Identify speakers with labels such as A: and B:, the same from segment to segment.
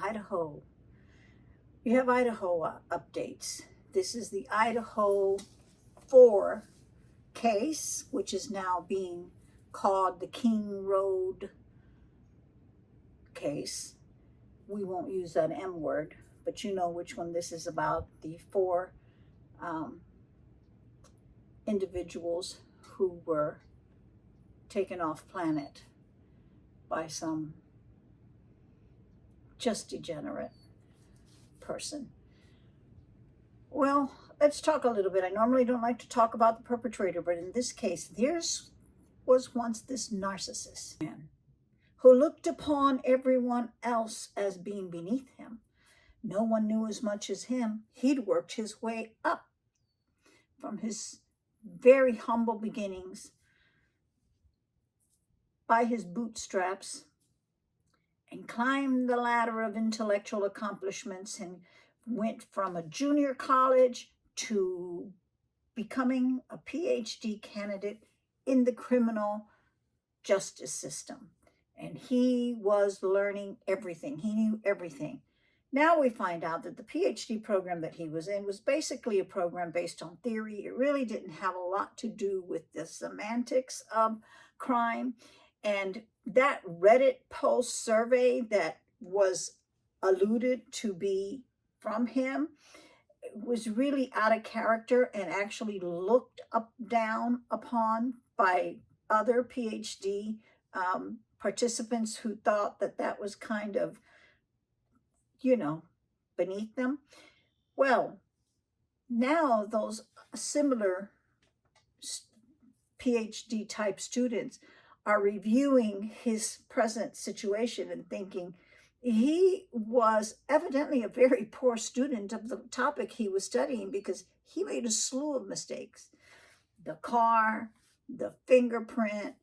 A: Idaho. We have Idaho updates. This is the Idaho 4 case, which is now being called the King Road case. We won't use that M word, but you know which one this is about. The 4 individuals who were taken off planet by some just degenerate person. Well, let's talk a little bit. I normally don't like to talk about the perpetrator, but in this case, there was once this narcissist man who looked upon everyone else as being beneath him. No one knew as much as him. He'd worked his way up from his very humble beginnings by his bootstraps and climbed the ladder of intellectual accomplishments and went from a junior college to becoming a PhD candidate in the criminal justice system. And he was learning everything. He knew everything. Now we find out that the PhD program that he was in was basically a program based on theory. It really didn't have a lot to do with the semantics of crime. And that Reddit pulse survey that was alluded to be from him was really out of character and actually looked down upon by other PhD participants who thought that that was kind of, beneath them. Well, now those similar PhD type students are reviewing his present situation and thinking he was evidently a very poor student of the topic he was studying, because he made a slew of mistakes. The car, the fingerprint,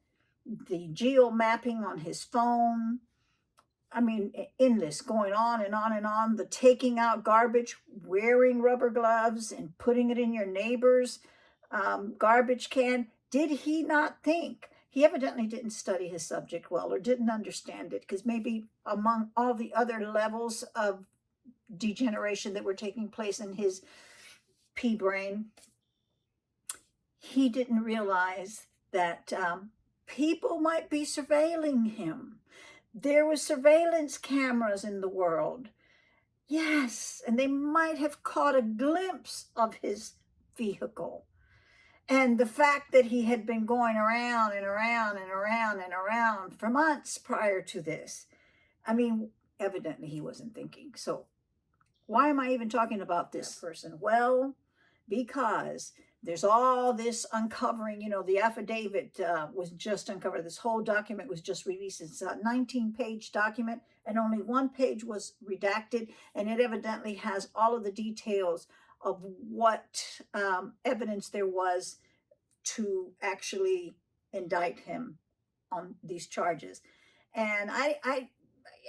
A: the geo mapping on his phone. I mean, endless, going on and on and on. The taking out garbage, wearing rubber gloves and putting it in your neighbor's garbage can. Did he not think? He evidently didn't study his subject well or didn't understand it, because maybe among all the other levels of degeneration that were taking place in his pea brain, he didn't realize that people might be surveilling him. There were surveillance cameras in the world. Yes, and they might have caught a glimpse of his vehicle. And the fact that he had been going around and around and around and around for months prior to this. I mean, evidently he wasn't thinking. So why am I even talking about this person? Well, because there's all this uncovering, the affidavit was just uncovered. This whole document was just released. It's a 19-page document, and only one page was redacted, and it evidently has all of the details of what evidence there was to actually indict him on these charges. And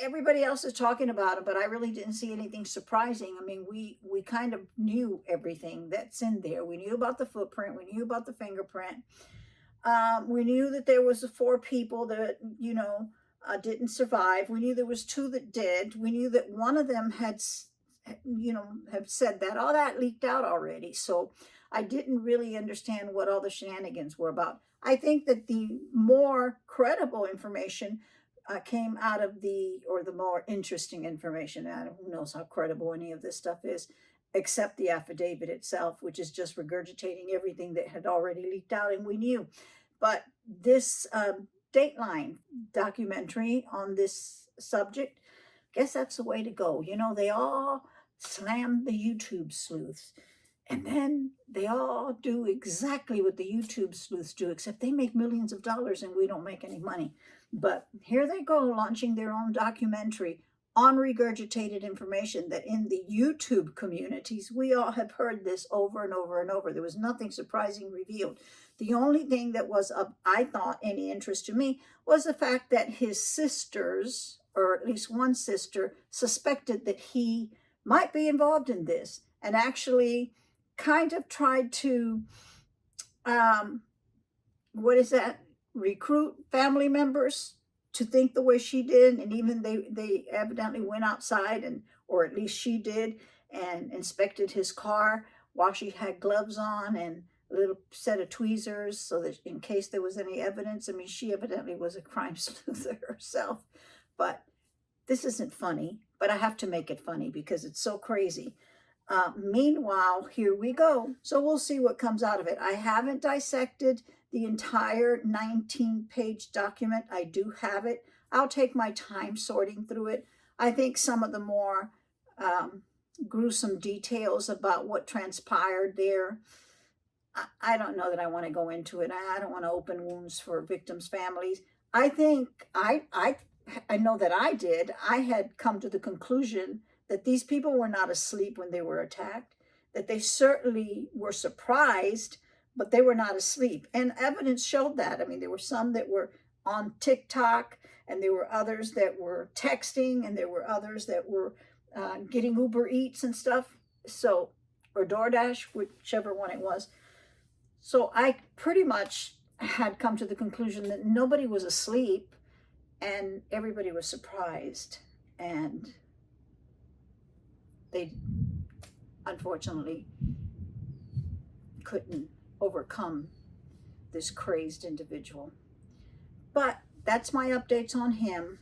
A: everybody else is talking about it, but I really didn't see anything surprising. I mean, we kind of knew everything that's in there. We knew about the footprint. We knew about the fingerprint. We knew that there was 4 people that, didn't survive. We knew there was 2 that did. We knew that one of them had said that. All that leaked out already. So I didn't really understand what all the shenanigans were about. I think that the more credible information came out of the more interesting information. Who knows how credible any of this stuff is, except the affidavit itself, which is just regurgitating everything that had already leaked out and we knew. But this Dateline documentary on this subject, I guess that's the way to go. They all slam the YouTube sleuths, and then they all do exactly what the YouTube sleuths do, except they make millions of dollars and we don't make any money. But here they go, launching their own documentary on regurgitated information that in the YouTube communities, we all have heard this over and over and over. There was nothing surprising revealed. The only thing that was of, I thought, any interest to me was the fact that his sisters, or at least one sister, suspected that he might be involved in this and actually kind of tried to, recruit family members to think the way she did. And even they evidently went outside, and or at least she did, and inspected his car while she had gloves on and a little set of tweezers, so that in case there was any evidence. I mean, she evidently was a crime sleuth herself. But this isn't funny, but I have to make it funny because it's so crazy. Meanwhile, here we go. So we'll see what comes out of it. I haven't dissected the entire 19-page document. I do have it. I'll take my time sorting through it. I think some of the more gruesome details about what transpired there, I don't know that I want to go into it. I don't want to open wounds for victims' families. I think I know that I did. I had come to the conclusion that these people were not asleep when they were attacked, that they certainly were surprised, but they were not asleep. And evidence showed that. I mean, there were some that were on TikTok, and there were others that were texting, and there were others that were getting Uber Eats and stuff, so, or DoorDash, whichever one it was. So I pretty much had come to the conclusion that nobody was asleep, and everybody was surprised, and they unfortunately couldn't overcome this crazed individual. But that's my updates on him.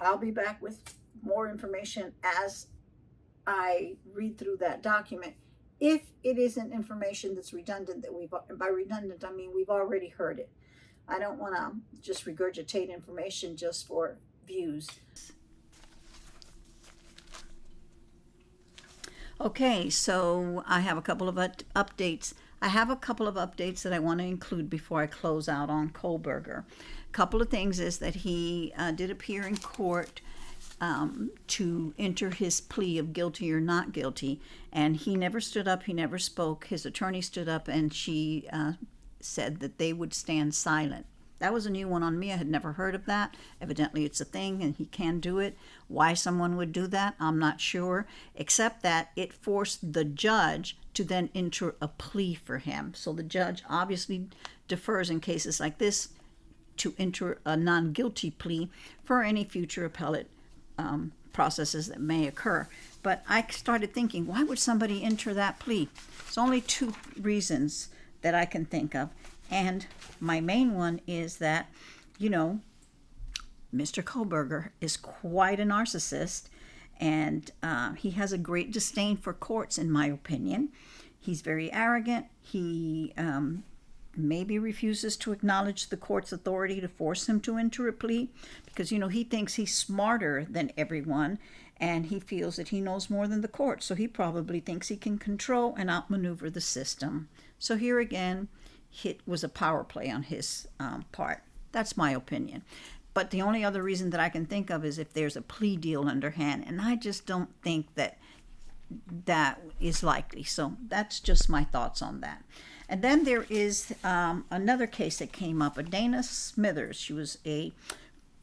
A: I'll be back with more information as I read through that document. If it isn't information that's redundant, that by redundant, I mean we've already heard it. I don't want to just regurgitate information just for views. Okay, so I have a couple of updates. I have a couple of updates that I want to include before I close out on Kohberger. A couple of things is that he did appear in court to enter his plea of guilty or not guilty, and he never stood up, he never spoke. His attorney stood up, and she said that they would stand silent. That was a new one on me. I had never heard of that. Evidently it's a thing, and he can do it. Why someone would do that, I'm not sure, except that it forced the judge to then enter a plea for him. So the judge obviously defers in cases like this to enter a non-guilty plea for any future appellate processes that may occur. But I started thinking, why would somebody enter that plea? It's only two reasons that I can think of. And my main one is that, you know, Mr. Kohberger is quite a narcissist, and he has a great disdain for courts, in my opinion. He's very arrogant. He maybe refuses to acknowledge the court's authority to force him to enter a plea because, you know, he thinks he's smarter than everyone, and he feels that he knows more than the court. So he probably thinks he can control and outmaneuver the system. So here again, it was a power play on his part. That's my opinion. But the only other reason that I can think of is if there's a plea deal underhand, and I just don't think that that is likely. So that's just my thoughts on that. And then there is another case that came up, a Dana Smithers. She was a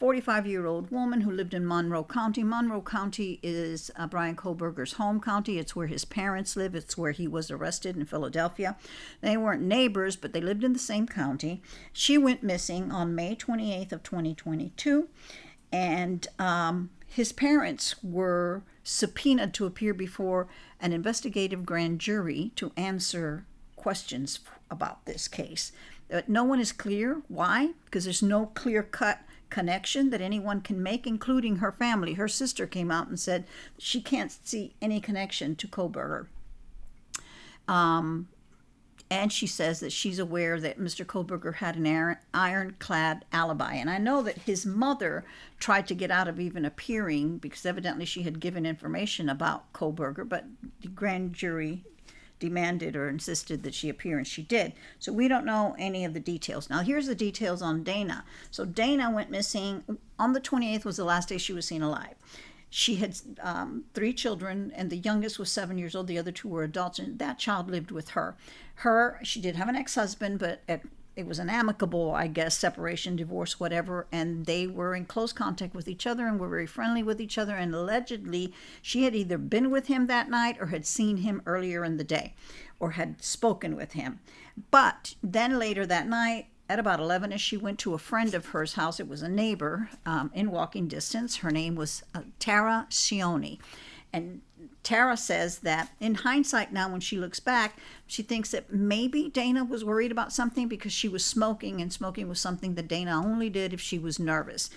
A: 45-year-old woman who lived in Monroe County. Monroe County is Brian Kohberger's home county. It's where his parents live. It's where he was arrested in Philadelphia. They weren't neighbors, but they lived in the same county. She went missing on May 28th of 2022, and his parents were subpoenaed to appear before an investigative grand jury to answer questions about this case. No one is clear why, because there's no clear-cut connection that anyone can make, including her family. Her sister came out and said she can't see any connection to Kohberger. And she says that she's aware that Mr. Kohberger had an ironclad alibi. And I know that his mother tried to get out of even appearing because evidently she had given information about Kohberger, but the grand jury demanded or insisted that she appear, and she did. So we don't know any of the details. Now here's the details on Dana. So Dana went missing on the 28th, was the last day she was seen alive. She had 3 children, and the youngest was 7 years old. The other 2 were adults, and that child lived with her. She did have an ex-husband, but it was an amicable, I guess, separation, divorce, whatever, and they were in close contact with each other and were very friendly with each other, and allegedly she had either been with him that night or had seen him earlier in the day or had spoken with him. But then later that night, at about 11 as she went to a friend of hers house. It was a neighbor in walking distance. Her name was Tara Sione. And Tara says that in hindsight now, when she looks back, she thinks that maybe Dana was worried about something because she was smoking, and smoking was something that Dana only did if she was nervous.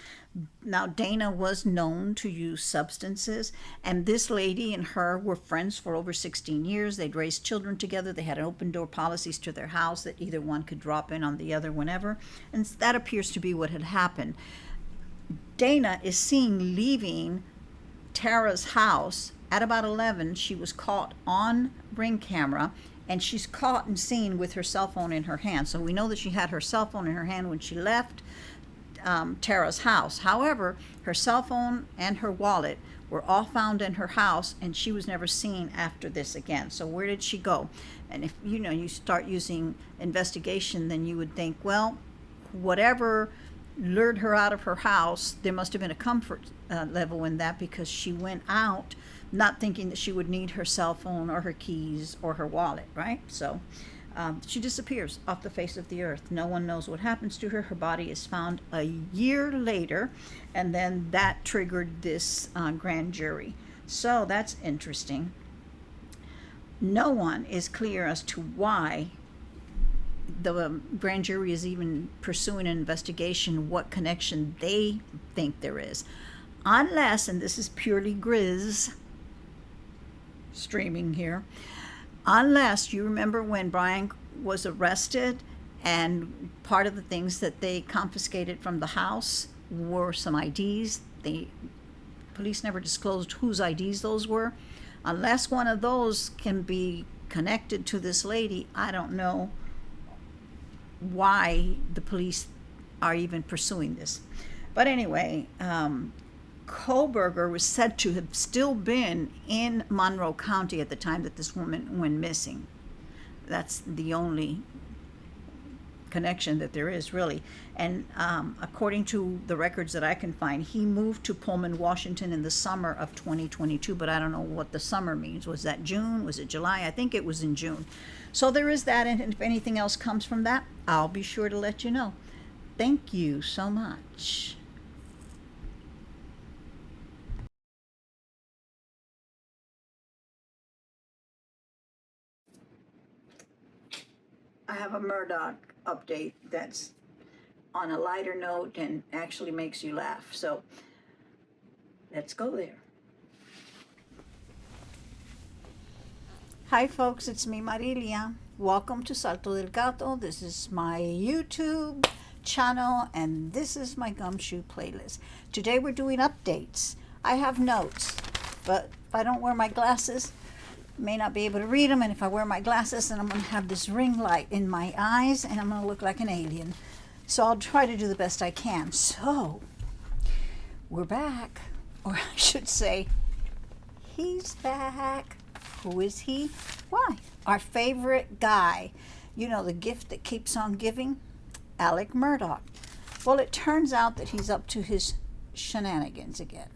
A: Now, Dana was known to use substances, and this lady and her were friends for over 16 years. They'd raised children together. They had open door policies to their house that either one could drop in on the other whenever, and that appears to be what had happened. Dana is seen leaving Tara's house at about 11. She was caught on ring camera, and she's caught and seen with her cell phone in her hand. So we know that she had her cell phone in her hand when she left Tara's house. However, her cell phone and her wallet were all found in her house, and she was never seen after this again. So where did she go? And if you start using investigation, then you would think, well, whatever lured her out of her house, there must have been a comfort level in that, because she went out not thinking that she would need her cell phone or her keys or her wallet, right? So she disappears off the face of the earth. No one knows what happens to her. Her body is found a year later, and then that triggered this grand jury. So that's interesting. No one is clear as to why the grand jury is even pursuing an investigation, what connection they think there is. Unless, and this is purely Grizz streaming here, unless you remember when Brian was arrested, and part of the things that they confiscated from the house were some IDs. The police never disclosed whose IDs those were. Unless one of those can be connected to this lady, I don't know why the police are even pursuing this. But anyway, Kohberger was said to have still been in Monroe County at the time that this woman went missing. That's the only connection that there is, really. And according to the records that I can find, he moved to Pullman, Washington in the summer of 2022, but I don't know what the summer means. Was that June? Was it July? I think it was in June. So there is that, and if anything else comes from that, I'll be sure to let you know. Thank you so much. I have a Murdaugh update that's on a lighter note and actually makes you laugh. So let's go there. Hi folks, it's me, Marilia. Welcome to Salto del Gato. This is my YouTube channel, and this is my Gumshoe playlist. Today we're doing updates. I have notes, but if I don't wear my glasses, may not be able to read them, and if I wear my glasses, then I'm going to have this ring light in my eyes, and I'm going to look like an alien. So I'll try to do the best I can. So, we're back, or I should say, he's back. Who is he? Why? Our favorite guy. You know, the gift that keeps on giving? Alec Murdaugh. Well, it turns out that he's up to his shenanigans again.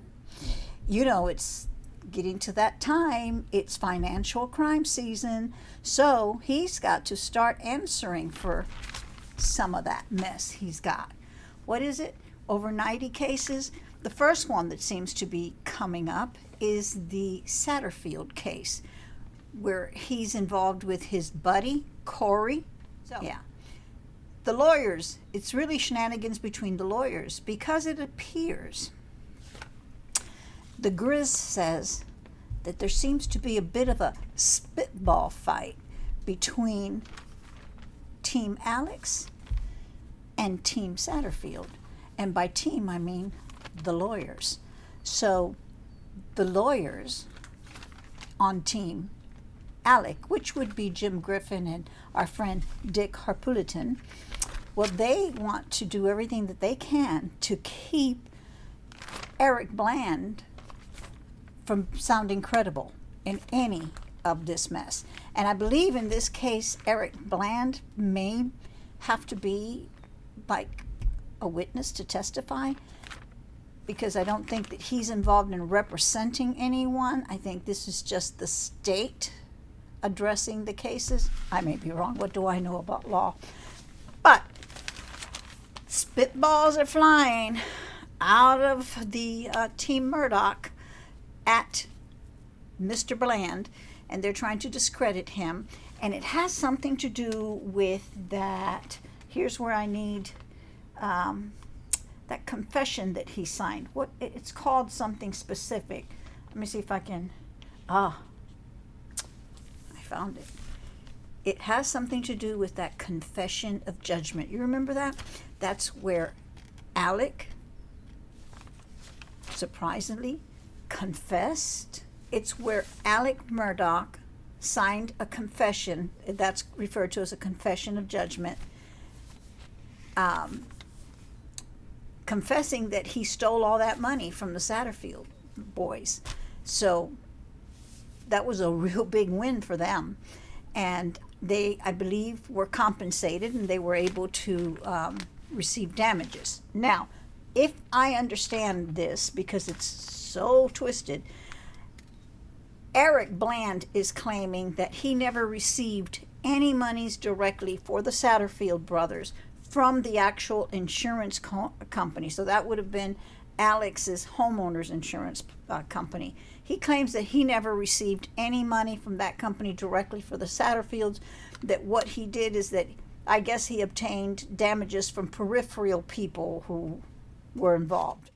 A: You know, it's getting to that time. It's financial crime season, so he's got to start answering for some of that mess he's got. What is it? Over 90 cases. The first one that seems to be coming up is the Satterfield case, where he's involved with his buddy Corey. Yeah, the lawyers, it's really shenanigans between the lawyers, because it appears the Grizz says that there seems to be a bit of a spitball fight between Team Alex and Team Satterfield. And by team, I mean the lawyers. So the lawyers on Team Alec, which would be Jim Griffin and our friend Dick Harpulitan, well, they want to do everything that they can to keep Eric Bland from sounding credible in any of this mess. And I believe in this case, Eric Bland may have to be like a witness to testify, because I don't think that he's involved in representing anyone. I think this is just the state addressing the cases. I may be wrong. What do I know about law? But spitballs are flying out of the Team Murdaugh at Mr. Bland, and they're trying to discredit him. And it has something to do with that. Here's where I need that confession that he signed. What it's called something specific. Let me see if I can. I found it. It has something to do with that confession of judgment. You remember that? That's where Alec surprisingly confessed. It's where Alec Murdaugh signed a confession. That's referred to as a confession of judgment, confessing that he stole all that money from the Satterfield boys. So that was a real big win for them. And they, I believe, were compensated, and they were able to receive damages. Now, if I understand this, because it's so twisted, Alec Bland is claiming that he never received any monies directly for the Satterfield brothers from the actual insurance company. So that would have been Alex's homeowner's insurance company. He claims that he never received any money from that company directly for the Satterfields, that what he did is that I guess he obtained damages from peripheral people who were involved.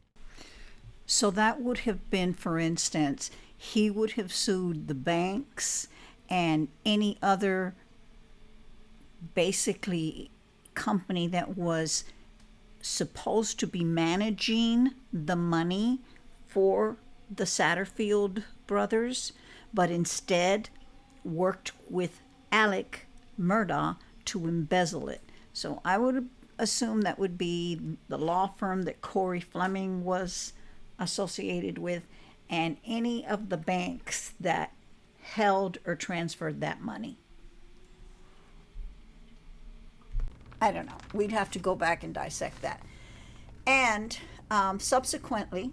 A: So that would have been, for instance, he would have sued the banks and any other basically company that was supposed to be managing the money for the Satterfield brothers, but instead worked with Alec Murdaugh to embezzle it. So I would assume that would be the law firm that Corey Fleming was associated with, and any of the banks that held or transferred that money. I don't know. We'd have to go back and dissect that. And subsequently,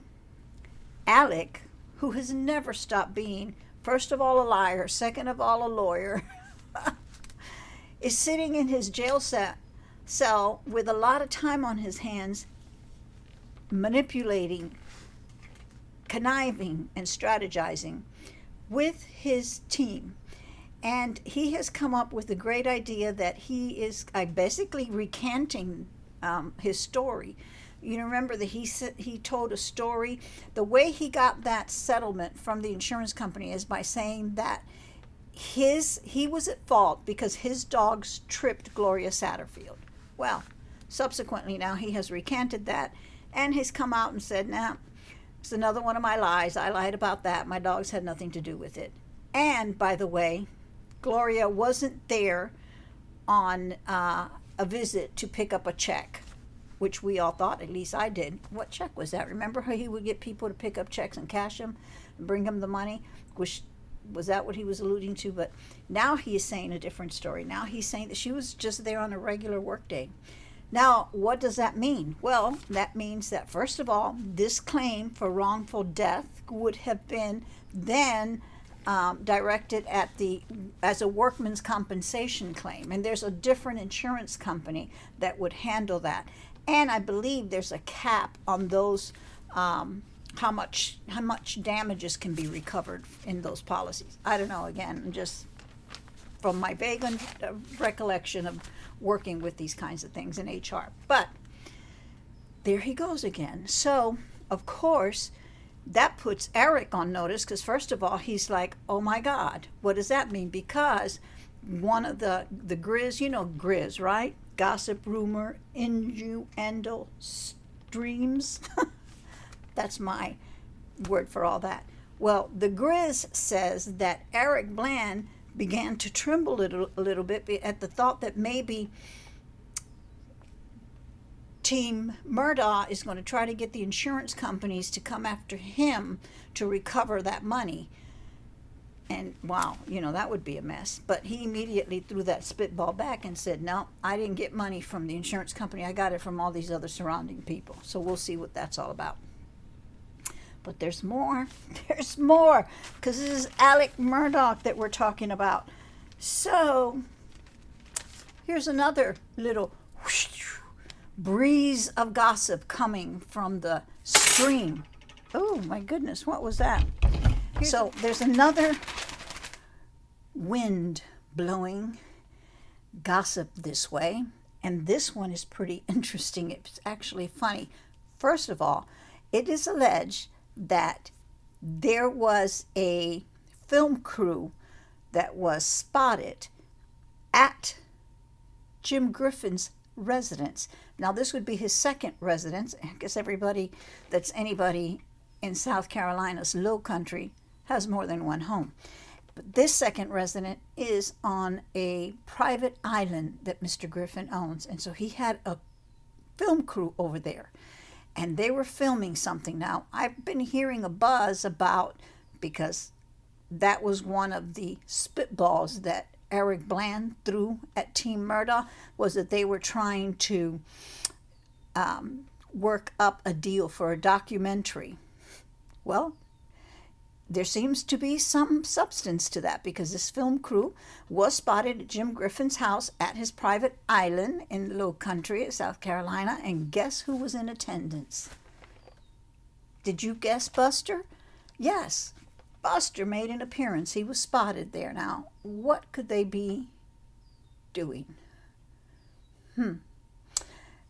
A: Alec, who has never stopped being, first of all, a liar, second of all, a lawyer, is sitting in his jail cell with a lot of time on his hands, manipulating, conniving, and strategizing with his team. And he has come up with the great idea that he is basically recanting his story. You remember that he told a story. The way he got that settlement from the insurance company is by saying that he was at fault because his dogs tripped Gloria Satterfield. Well, subsequently now he has recanted that, and he's come out and said, "Nah, it's another one of my lies. I lied about that. My dogs had nothing to do with it." And by the way, Gloria wasn't there on a visit to pick up a check, which we all thought, at least I did. What check was that? Remember how he would get people to pick up checks and cash them and bring him the money? Was that what he was alluding to? But now he is saying a different story. Now he's saying that she was just there on a regular work day. Now, what does that mean? Well, that means that, first of all, this claim for wrongful death would have been then directed as a workman's compensation claim. And there's a different insurance company that would handle that. And I believe there's a cap on those, how much damages can be recovered in those policies. I don't know, again, just from my vague recollection of working with these kinds of things in HR. But there he goes again. So, of course, that puts Eric on notice, because first of all, he's like, oh my God, what does that mean? Because one of the Grizz, you know Grizz, right? Gossip, rumor, innuendo, streams. That's my word for all that. Well, the Grizz says that Alec Bland began to tremble a little bit at the thought that maybe Team Murdaugh is going to try to get the insurance companies to come after him to recover that money. And wow, that would be a mess. But he immediately threw that spitball back and said, no, I didn't get money from the insurance company. I got it from all these other surrounding people. So we'll see what that's all about. But there's more. There's more. Because this is Alec Murdaugh that we're talking about. So here's another little breeze of gossip coming from the stream. Oh my goodness, what was that? So there's another wind blowing gossip this way, and this one is pretty interesting. It's actually funny. First of all, it is alleged that there was a film crew that was spotted at Jim Griffin's residence. Now, this would be his second residence. I guess anybody in South Carolina's low country has more than one home. But this second resident is on a private island that Mr. Griffin owns. And so he had a film crew over there. And they were filming something. Now, I've been hearing a buzz about, because that was one of the spitballs that Eric Bland threw at Team Murdaugh, was that they were trying to work up a deal for a documentary. Well, there seems to be some substance to that, because this film crew was spotted at Jim Griffin's house at his private island in the Low Country of South Carolina, and guess who was in attendance? Did you guess Buster? Yes, Buster made an appearance. He was spotted there. Now, what could they be doing?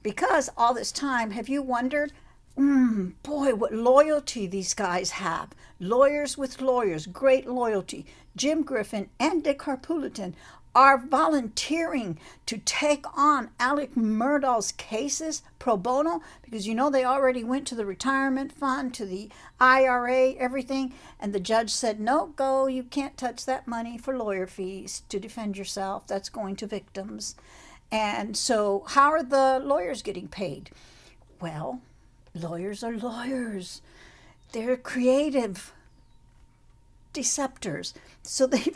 A: Because all this time, have you wondered, boy, what loyalty these guys have. Lawyers with lawyers, great loyalty. Jim Griffin and Dick Harpootlian are volunteering to take on Alec Murdaugh's cases pro bono, because you know they already went to the retirement fund, to the IRA, everything, and the judge said, no, go, you can't touch that money for lawyer fees to defend yourself. That's going to victims. And so how are the lawyers getting paid? Well, lawyers are lawyers. They're creative deceptors. So they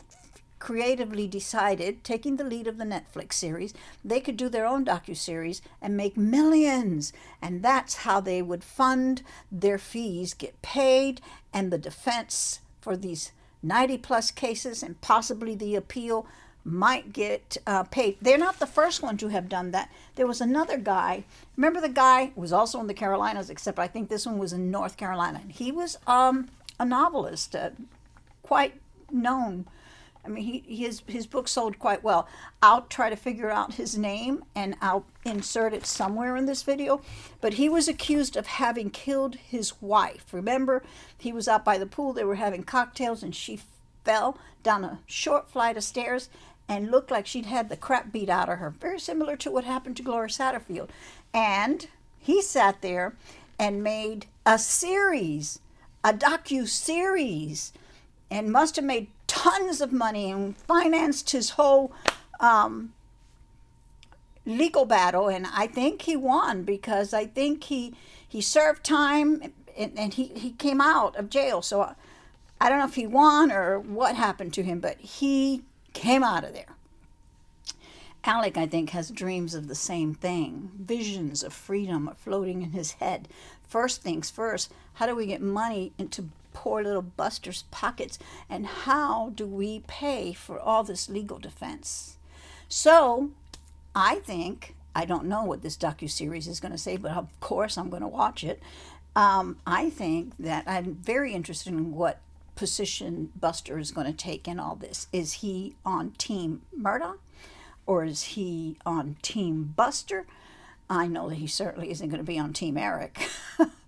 A: creatively decided, taking the lead of the Netflix series, they could do their own docuseries and make millions. And that's how they would fund their fees, get paid, and the defense for these 90-plus cases and possibly the appeal might get paid. They're not the first one to have done that. There was another guy. Remember the guy who was also in the Carolinas, except I think this one was in North Carolina. And he was a novelist, quite known. I mean, his book sold quite well. I'll try to figure out his name, and I'll insert it somewhere in this video. But he was accused of having killed his wife. Remember, he was out by the pool. They were having cocktails, and she fell down a short flight of stairs and looked like she'd had the crap beat out of her. Very similar to what happened to Gloria Satterfield. And he sat there and made a series, a docu-series, and must have made tons of money and financed his whole legal battle. And I think he won, because I think he served time and he came out of jail. So I don't know if he won or what happened to him, but he came out of there. Alec, I think, has dreams of the same thing. Visions of freedom are floating in his head. First things first, how do we get money into poor little Buster's pockets? And how do we pay for all this legal defense? So I think, I don't know what this docuseries is going to say, but of course I'm going to watch it. I think that I'm very interested in what position Buster is going to take in all this. Is he on Team Murdaugh, or is he on Team Buster? I know that he certainly isn't going to be on Team Eric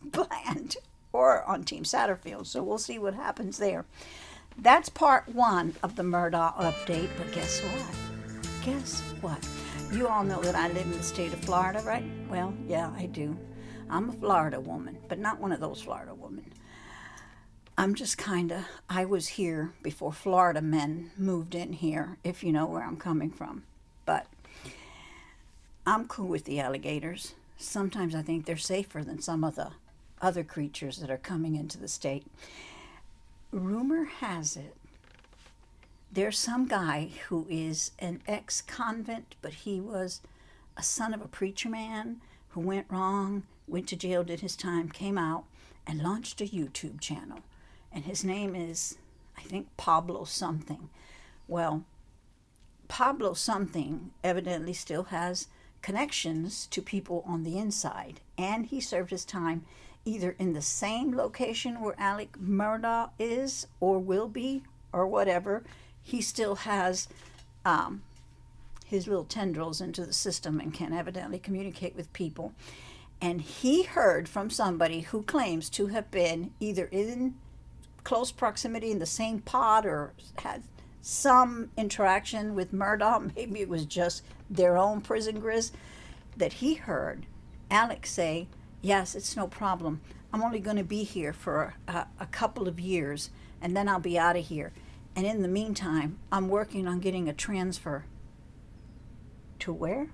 A: Bland or on Team Satterfield, so we'll see what happens there. That's part one of the Murdaugh update, but guess what? Guess what? You all know that I live in the state of Florida, right? Well, yeah, I do. I'm a Florida woman, but not one of those Florida women. I'm just I was here before Florida men moved in here, if you know where I'm coming from. But I'm cool with the alligators. Sometimes I think they're safer than some of the other creatures that are coming into the state. Rumor has it, there's some guy who is an ex-convict, but he was a son of a preacher man who went wrong, went to jail, did his time, came out, and launched a YouTube channel. And his name is, I think, Pablo something. Well, Pablo something evidently still has connections to people on the inside. And he served his time either in the same location where Alec Murdaugh is or will be or whatever. He still has his little tendrils into the system and can evidently communicate with people. And he heard from somebody who claims to have been either in close proximity in the same pod or had some interaction with Murdaugh, maybe it was just their own prison grizz, that he heard Alec say, yes, it's no problem. I'm only going to be here for a couple of years, and then I'll be out of here. And in the meantime, I'm working on getting a transfer. To where?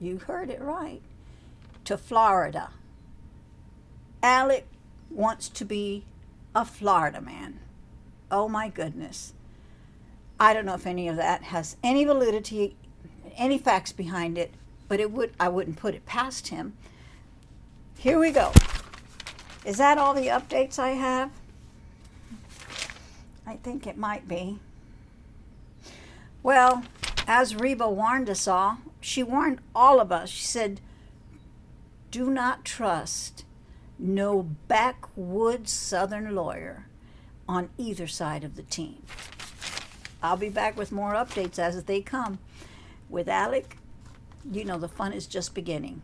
A: You heard it right. To Florida. Alec wants to be a Florida man. Oh my goodness. I don't know if any of that has any validity, any facts behind it, but I wouldn't put it past him. Here we go. Is that all the updates I have? I think it might be. Well, as Reba warned us all, she warned all of us. She said, do not trust no backwoods Southern lawyer on either side of the team. I'll be back with more updates as they come. With Alec, you know the fun is just beginning.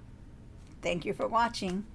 A: Thank you for watching.